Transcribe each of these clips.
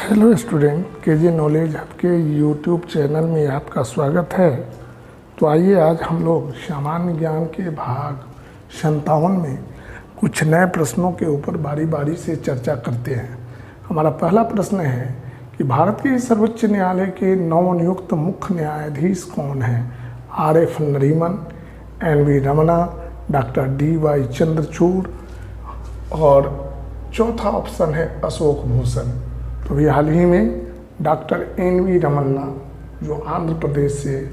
Hello student, KG knowledge आपके YouTube channel में आपका स्वागत है। तो आइए आज हम लोग सामान्य ज्ञान के भाग 57 में कुछ नए प्रश्नों के ऊपर बारी बारी से चर्चा करते हैं। हमारा पहला प्रश्न है कि भारत के सर्वोच्च न्यायालय के नवनियुक्त मुख्य न्यायाधीश कौन हैं? RF Nariman, NV Ramana, doctor DY Chandrachud और चौथा ऑप्शन है अशोक भूषण। तो अभी हाल ही में डॉक्टर NV रमन्ना जो आंध्र प्रदेश से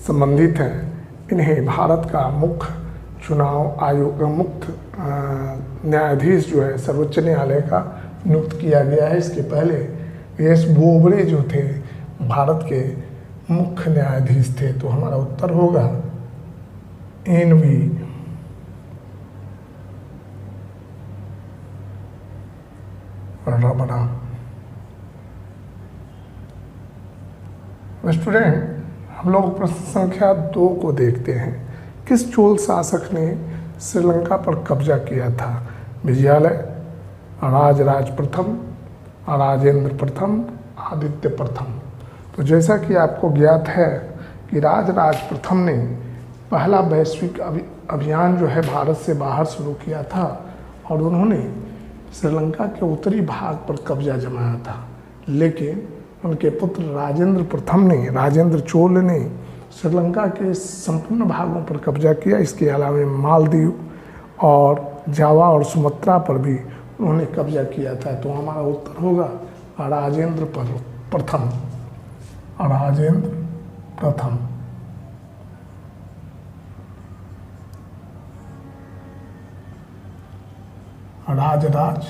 संबंधित हैं, इन्हें भारत का मुख्य चुनाव आयोग मुख्य न्यायाधीश जो है सर्वोच्च न्यायालय का नियुक्त किया गया है। इसके पहले एस बोबड़े जो थे भारत के मुख्य न्यायाधीश थे। तो हमारा उत्तर होगा NV रमना। स्टूडेंट, हम लोग प्रश्न संख्या 2 को देखते हैं। किस चोल शासक ने श्रीलंका पर कब्जा किया था? विजयालय, राजराज प्रथम, राजेंद्र प्रथम, आदित्य प्रथम। तो जैसा कि आपको ज्ञात है कि राजराज प्रथम ने पहला वैश्विक अभियान जो है भारत से बाहर शुरू किया था और उन्होंने श्रीलंका के उत्तरी भाग पर कब्जा जमाया था। लेकिन उनके पुत्र राजेंद्र चोल ने श्रीलंका के संपूर्ण भागों पर कब्जा किया। इसके अलावा मालदीव और जावा और सुमात्रा पर भी उन्होंने कब्जा किया था। तो हमारा उत्तर होगा राजेंद्र प्रथम। राजराज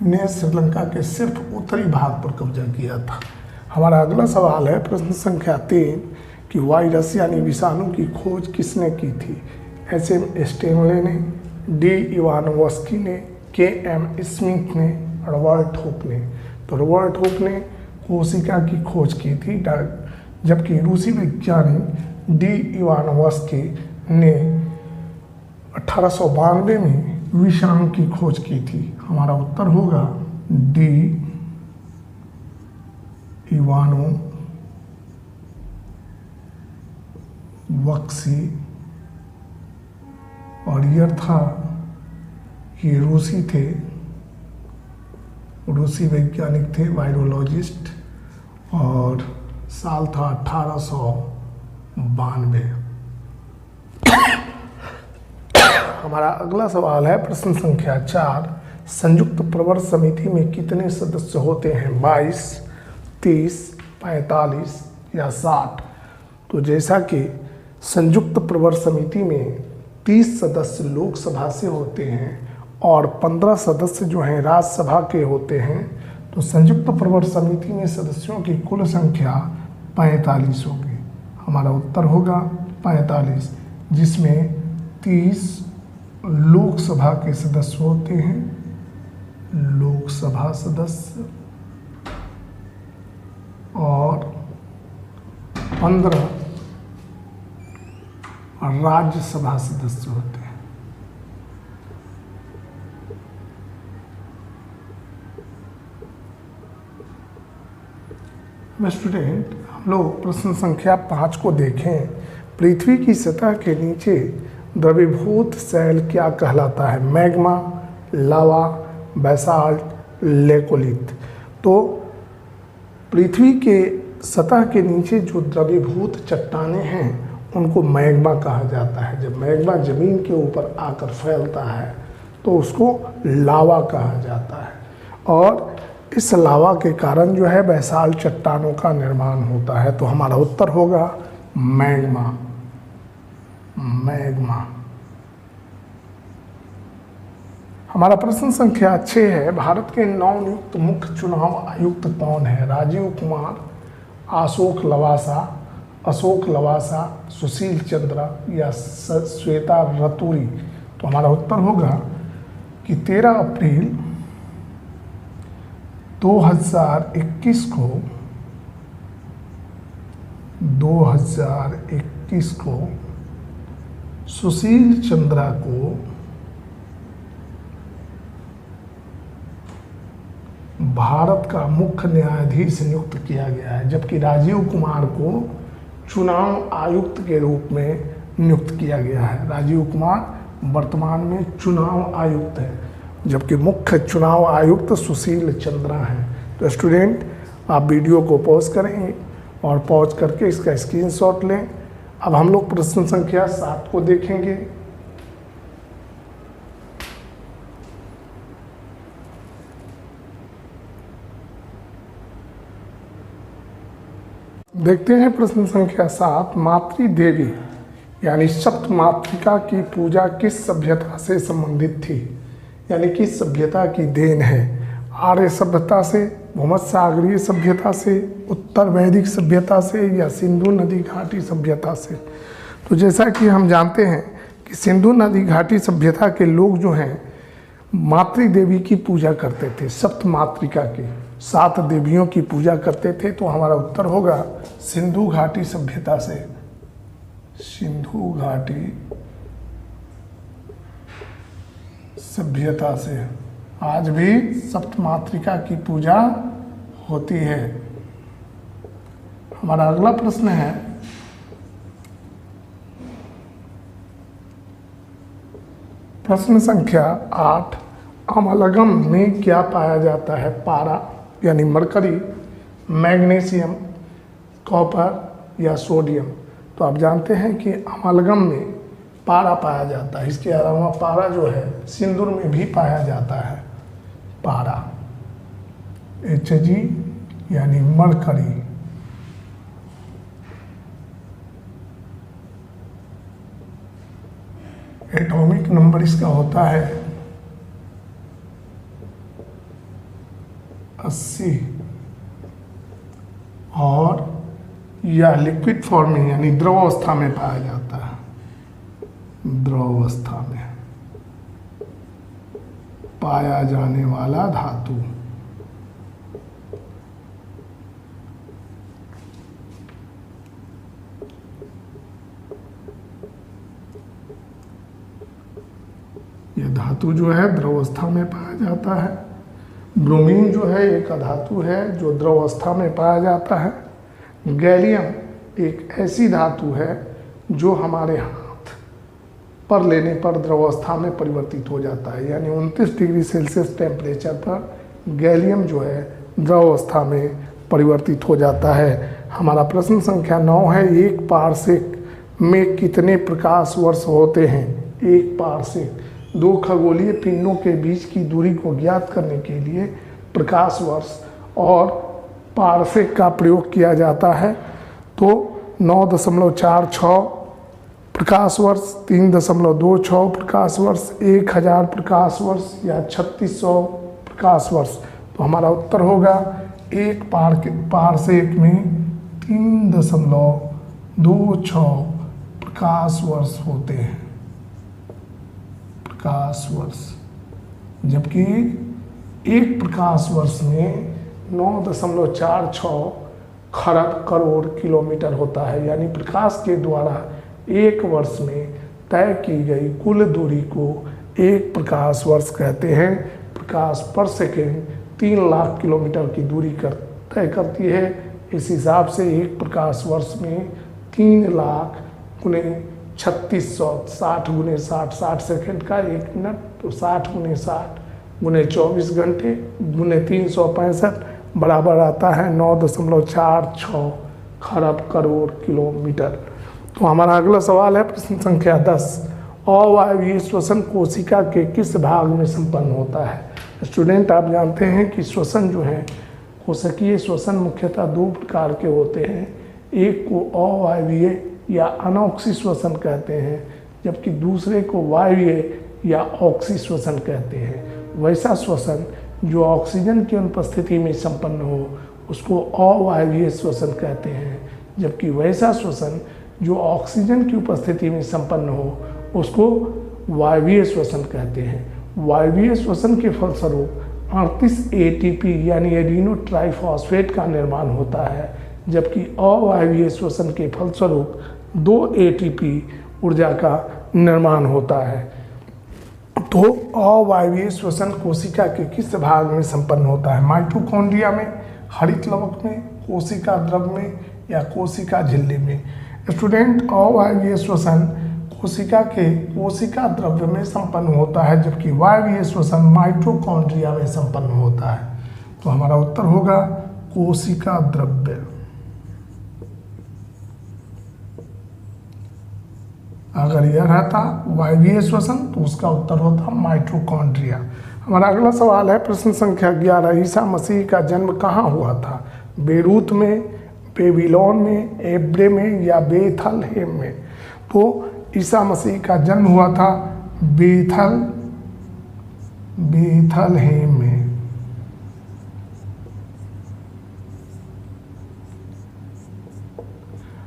ने श्रीलंका के सिर्फ उत्तरी भाग पर कब्जा किया था। हमारा अगला सवाल है प्रश्न संख्या 3 कि वायरस यानी विषाणु की खोज किसने की थी? SM स्टेनले ने, D इवानोव्स्की ने, KM स्मिथ ने, रॉबर्ट हुक ने। तो रॉबर्ट हुक ने कोशिका की खोज की थी, जबकि रूसी वैज्ञानिक D इवानोव्स्की ने 1892 में विषाणु की खोज की थी। हमारा उत्तर होगा D इवानोव्स्की और यह था कि रूसी वैज्ञानिक थे, वायरोलॉजिस्ट, और साल था 1892। हमारा अगला सवाल है प्रश्न संख्या 4, संयुक्त प्रवर समिति में कितने सदस्य होते हैं? 22, 30, 45 या 60? तो जैसा कि संयुक्त प्रवर समिति में 30 सदस्य लोकसभा से होते हैं और 15 सदस्य जो हैं राज्यसभा के होते हैं, तो संयुक्त प्रवर समिति में सदस्यों की कुल संख्या 45 होगी। हमारा उत्तर होगा 45, जिसमें 30 लोकसभा के सदस्य होते हैं, लोकसभा सदस्य, और 15 राज्यसभा सदस्य होते हैं। स्टूडेंट, हम लोग प्रश्न संख्या 5 को देखें। पृथ्वी की सतह के नीचे द्रवीभूत शैल क्या कहलाता है? मैग्मा, लावा, बैसाल्ट, लेकोलिथ। तो पृथ्वी के सतह के नीचे जो द्रवीभूत चट्टानें हैं उनको मैग्मा कहा जाता है। जब मैग्मा जमीन के ऊपर आकर फैलता है तो उसको लावा कहा जाता है, और इस लावा के कारण जो है बैसाल्ट चट्टानों का निर्माण होता है। तो हमारा उत्तर होगा मैग्मा। हमारा प्रश्न संख्या 6 है, भारत के नवनियुक्त मुख्य चुनाव आयुक्त कौन है? राजीव कुमार, अशोक लवासा, सुशील चंद्रा या श्वेता रतूरी? तो हमारा उत्तर होगा कि 13 अप्रैल 2021 को सुशील चंद्रा को भारत का मुख्य न्यायाधीश नियुक्त किया गया है, जबकि राजीव कुमार को चुनाव आयुक्त के रूप में नियुक्त किया गया है। राजीव कुमार वर्तमान में चुनाव आयुक्त है, जबकि मुख्य चुनाव आयुक्त सुशील चंद्रा हैं। तो स्टूडेंट, आप वीडियो को पॉज करें और पॉज करके इसका स्क्रीनशॉट लें। अब हम लोग प्रश्न संख्या 7 को देखेंगे। देखते हैं प्रश्न संख्या 7। मातृ देवी यानी सप्त मातृका की पूजा किस सभ्यता से संबंधित थी, यानी किस सभ्यता की देन है? आर्य सभ्यता से, भूमध्यसागरीय सभ्यता से, उत्तर वैदिक सभ्यता से, या सिंधु नदी घाटी सभ्यता से? तो जैसा कि हम जानते हैं कि सिंधु नदी घाटी सभ्यता के लोग जो हैं मातृ देवी की पूजा करते थे, सप्त मातृका की 7 देवियों की पूजा करते थे। तो हमारा उत्तर होगा सिंधु घाटी सभ्यता से। सिंधु घाटी सभ्यता से आज भी सप्त मातृका की पूजा होती है। हमारा अगला प्रश्न है, प्रश्न संख्या 8। अमलगम में क्या पाया जाता है? पारा यानी मरकरी, मैग्नीशियम, कॉपर या सोडियम? तो आप जानते हैं कि अमलगम में पारा पाया जाता है। इसके अलावा पारा जो है सिंदूर में भी पाया जाता है। पारा Hg यानी मरकरी। एटॉमिक नंबर इसका होता है 80 और यह लिक्विड फॉर्म में यानी द्रव अवस्था में पाया जाता है। द्रव अवस्था में पाया जाने वाला धातु। यह धातु जो है द्रव अवस्था में पाया जाता है। ब्रोमीन जो है एक अधातु है जो द्रव अवस्था में पाया जाता है। गैलियम एक ऐसी धातु है जो हमारे हाथ पर लेने पर द्रव अवस्था में परिवर्तित हो जाता है, यानी 29 डिग्री सेल्सियस टेम्परेचर पर गैलियम जो है द्रव अवस्था में परिवर्तित हो जाता है। हमारा प्रश्न संख्या 9 है, एक पारसेक में कितने प्रकाश वर्ष होते हैं? एक पारसेक 2 खगोलीय पिंडों के बीच की दूरी को ज्ञात करने के लिए प्रकाश वर्ष और पारसेक का प्रयोग किया जाता है। तो 9.46 प्रकाश वर्ष, 3.26 प्रकाश वर्ष, 1000 प्रकाश वर्ष या 3600 प्रकाश वर्ष? तो हमारा उत्तर होगा एक पारसेक में 3.26 प्रकाश वर्ष होते हैं। प्रकाश वर्ष, जबकि एक प्रकाश वर्ष में 9.46 खरब करोड़ किलोमीटर होता है, यानी प्रकाश के द्वारा एक वर्ष में तय की गई कुल दूरी को एक प्रकाश वर्ष कहते हैं। प्रकाश पर सेकेंड 3 लाख किलोमीटर की दूरी तय करती है। इस हिसाब से एक प्रकाश वर्ष में 3 लाख गुने 3600, 60 गुने 60, 60 सेकेंड का 1 मिनट, तो 60 गुने 60 गुने 24 घंटे गुने 365 बराबर आता है 9.46 खरब करोड़ किलोमीटर। तो हमारा अगला सवाल है प्रश्न संख्या 10। अवायवीय श्वसन कोशिका के किस भाग में संपन्न होता है? स्टूडेंट, आप जानते हैं कि श्वसन जो है कोशिकीय श्वसन मुख्यतः 2 प्रकार के होते हैं। एक को अवायवीय या अनऑक्सी श्वसन कहते हैं, जबकि दूसरे को वायवीय या ऑक्सी श्वसन कहते हैं। वैसा श्वसन जो ऑक्सीजन की अनुपस्थिति में संपन्न हो उसको अवायवीय श्वसन कहते हैं, जबकि वैसा श्वसन जो ऑक्सीजन की उपस्थिति में संपन्न हो उसको वायवीय श्वसन कहते हैं। वायवीय श्वसन के फलस्वरूप 38 ATP यानी एडिनो ट्राइफॉस्फेट का निर्माण होता है, जबकि अवायवीय श्वसन के फलस्वरूप 2 ATP ऊर्जा का निर्माण होता है। तो तो अवायवीय श्वसन कोशिका के किस भाग में संपन्न होता है? माइटोकॉन्ड्रिया में, हरित लवक में, कोशिका द्रव में या कोशिका झिल्ली में? स्टूडेंट, अवायवीय श्वसन कोशिका के कोशिका द्रव्य में संपन्न होता है, जबकि वायवीय श्वसन माइटोकॉन्ड्रिया में संपन्न होता है। तो हमारा उत्तर होगा कोशिका द्रव्य। अगर यह रहता वायवीय श्वसन तो उसका उत्तर होता माइटोकॉन्ड्रिया। हमारा अगला सवाल है प्रश्न संख्या 11, ईसा मसीह का जन्म कहाँ हुआ था? बेरूत में, बेबीलोन में, एब्रे में या बेथलहेम में? तो ईसा मसीह का जन्म हुआ था बेथलहेम में।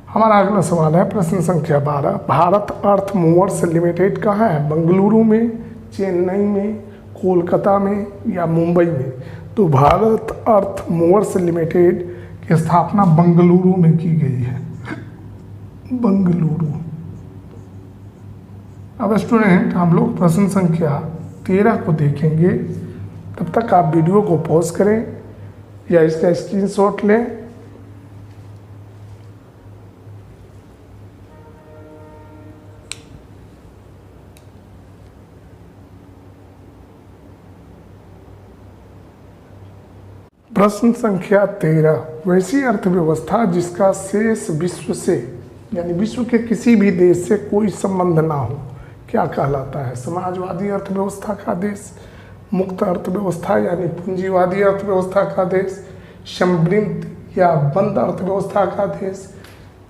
हमारा अगला सवाल है प्रश्न संख्या 12, भारत अर्थ मूवर्स लिमिटेड कहाँ है? बेंगलुरु में, चेन्नई में, कोलकाता में या मुंबई में? तो भारत अर्थ मूवर्स लिमिटेड की स्थापना बेंगलुरु में की गई है, बेंगलुरु। अब स्टूडेंट, हम लोग प्रश्न संख्या 13 को देखेंगे। तब तक आप वीडियो को पॉज करें या इसका स्क्रीनशॉट लें। प्रश्न संख्या 13, वैसी अर्थव्यवस्था जिसका शेष विश्व से यानी विश्व के किसी भी देश से कोई संबंध ना हो क्या कहलाता है? समाजवादी अर्थव्यवस्था का देश, मुक्त अर्थव्यवस्था यानी पूंजीवादी अर्थव्यवस्था का देश, समृद्ध या बंद अर्थव्यवस्था का देश,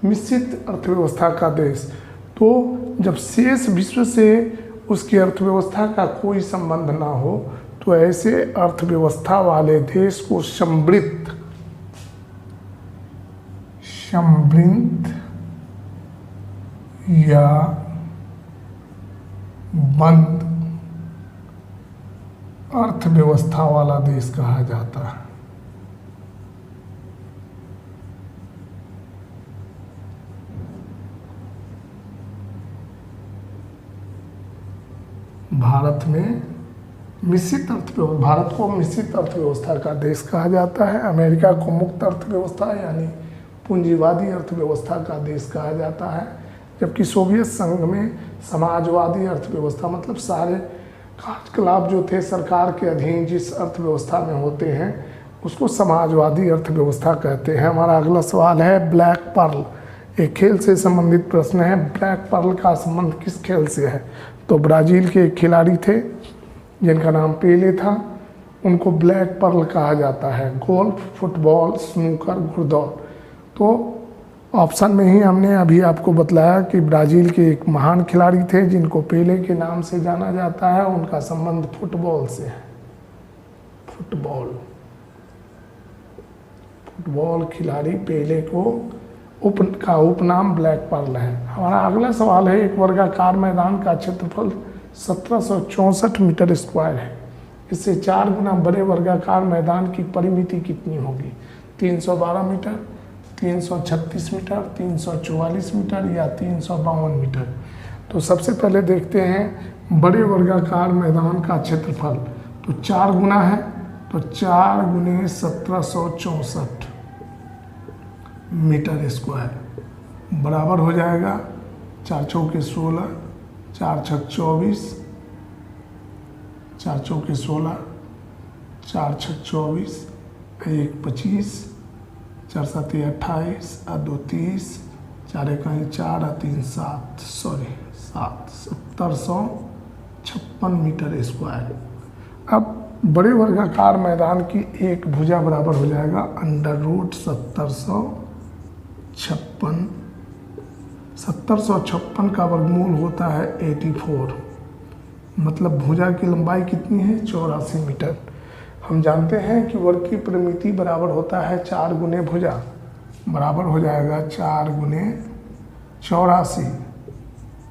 मिश्रित अर्थव्यवस्था का देश? तो जब शेष विश्व से उसकी अर्थव्यवस्था का कोई संबंध ना हो तो ऐसे अर्थव्यवस्था वाले देश को समृद्ध या बंद अर्थव्यवस्था वाला देश कहा जाता है। भारत में मिश्रित अर्थव्यवस्था, भारत को मिश्रित अर्थव्यवस्था का देश कहा जाता है। अमेरिका को मुक्त अर्थव्यवस्था यानी पूंजीवादी अर्थव्यवस्था का देश कहा जाता है, जबकि सोवियत संघ में समाजवादी अर्थव्यवस्था मतलब सारे कार्यकलाप जो थे सरकार के अधीन जिस अर्थव्यवस्था में होते हैं उसको समाजवादी अर्थव्यवस्था कहते हैं। हमारा अगला सवाल है ब्लैक पर्ल, एक खेल से संबंधित प्रश्न है। ब्लैक पर्ल का संबंध किस खेल से है? तो ब्राज़ील के एक खिलाड़ी थे जिनका नाम पेले था, उनको ब्लैक पर्ल कहा जाता है। गोल्फ, फुटबॉल, स्नूकर, घुड़दौड़। तो ऑप्शन में ही हमने अभी आपको बतलाया कि ब्राज़ील के एक महान खिलाड़ी थे जिनको पेले के नाम से जाना जाता है, उनका संबंध फुटबॉल से है। फुटबॉल खिलाड़ी पेले को उपनाम ब्लैक पर्ल है। हमारा अगला सवाल है, एक वर्गाकार मैदान का क्षेत्रफल 1764 मीटर स्क्वायर है। इससे 4 गुना बड़े वर्गाकार मैदान की परिमिति कितनी होगी? 312 मीटर, 336 मीटर, 344 मीटर या 352 मीटर? तो सबसे पहले देखते हैं बड़े वर्गाकार मैदान का क्षेत्रफल, तो 4 गुना है, तो 4 गुने 1764 मीटर स्क्वायर बराबर हो जाएगा 4 चौके 16, 4 छक 24, 4 चौके 16, 4 छक 24, 1 25, 4 7 28, 2 30, 4 1 4, 3 7, 1756 मीटर स्क्वायर। अब बड़े वर्गाकार मैदान की एक भुजा बराबर हो जाएगा √1756। 1756 का वर्गमूल होता है 84, मतलब भुजा की लंबाई कितनी है? 84 मीटर। हम जानते हैं कि वर्ग की परिमिति बराबर होता है 4 गुने भुजा, बराबर हो जाएगा 4 गुने 84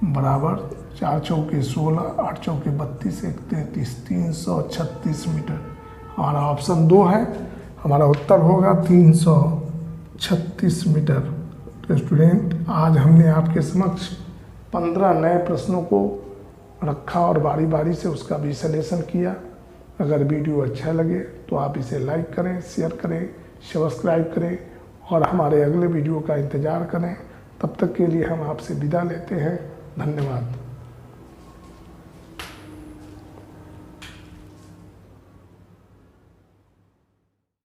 बराबर 4 चौके 16, 8 चौके 32, 1 33, 336 मीटर। हमारा ऑप्शन 2 है, हमारा उत्तर होगा 336 मीटर। तो स्टूडेंट, आज हमने आपके समक्ष 15 नए प्रश्नों को रखा और बारी बारी से उसका विश्लेषण किया। अगर वीडियो अच्छा लगे तो आप इसे लाइक करें, शेयर करें, सब्सक्राइब करें और हमारे अगले वीडियो का इंतज़ार करें। तब तक के लिए हम आपसे विदा लेते हैं। धन्यवाद।